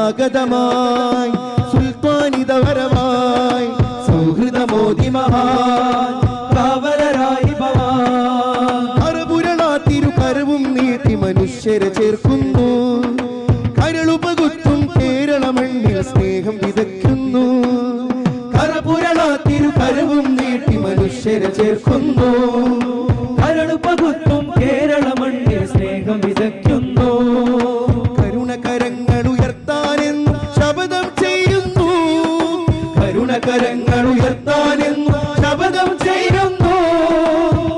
സമാഗതമായി സുൽത്താനിത വരവായി സൗഹൃദമോദി മഹാൻ കാവലരായി ഭവാൻ തിരുകരവും നീട്ടി മനുഷ്യരെ ചേർക്കുന്നു കരളുപകുത്തും കേരള മണ്ണിൽ സ്നേഹം വിതയ്ക്കുന്നു തിരുകരവും നീട്ടി മനുഷ്യരെ ചേർക്കുന്നു കരളുപകുത്തും കേരള മണ്ണിൽ സ്നേഹം വിതയ്ക്കുന്നു കരുണകരങ്ങൾ ഉയർത്താനെന്ന് ശപഥം ചെയ്യുന്നു കരുണകരങ്ങൾ ഉയർത്താനെന്ന് ശപഥം ചെയ്യുന്നു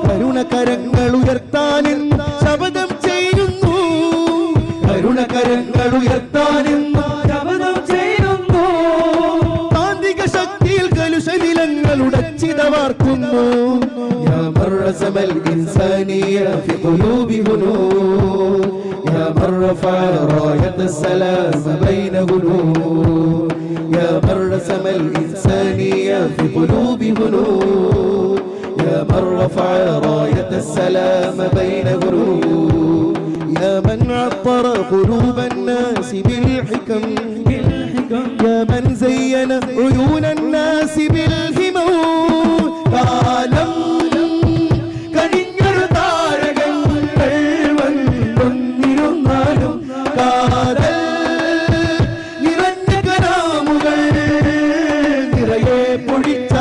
കരുണകരങ്ങൾ ഉയർത്താനെന്ന് ശപഥം ചെയ്യുന്നു കരുണകരങ്ങൾ ഉയർത്താനെന്ന് ശപഥം ചെയ്യുന്നു കാന്തിക ശക്തിയിൽ കലുഷനിലങ്ങൾ ഉടച്ചിതവാർക്കുന്നു യാ മർറസമൽ ഇൻസാനിയ ഫി ഖുലൂബി ഹുനൂർ യാ മർറഫഅ റായത സലാം ബൈന ഹുനൂർ യാ മർറസമൽ ഇൻസാനിയ ഫി ഖുലൂബി ഹുനൂർ يا من رفع راية السلام بين غروب يا من عطر قلوب الناس بالحكم يا من زين عيون الناس بالهمم കാലം കനിഞ്ഞൊരു താരകങ്ങൾ വന്നിരുന്നാലും കാതൽ നിറഞ്ഞ കലാമുകൾ നിറയെ പൊഴിച്ച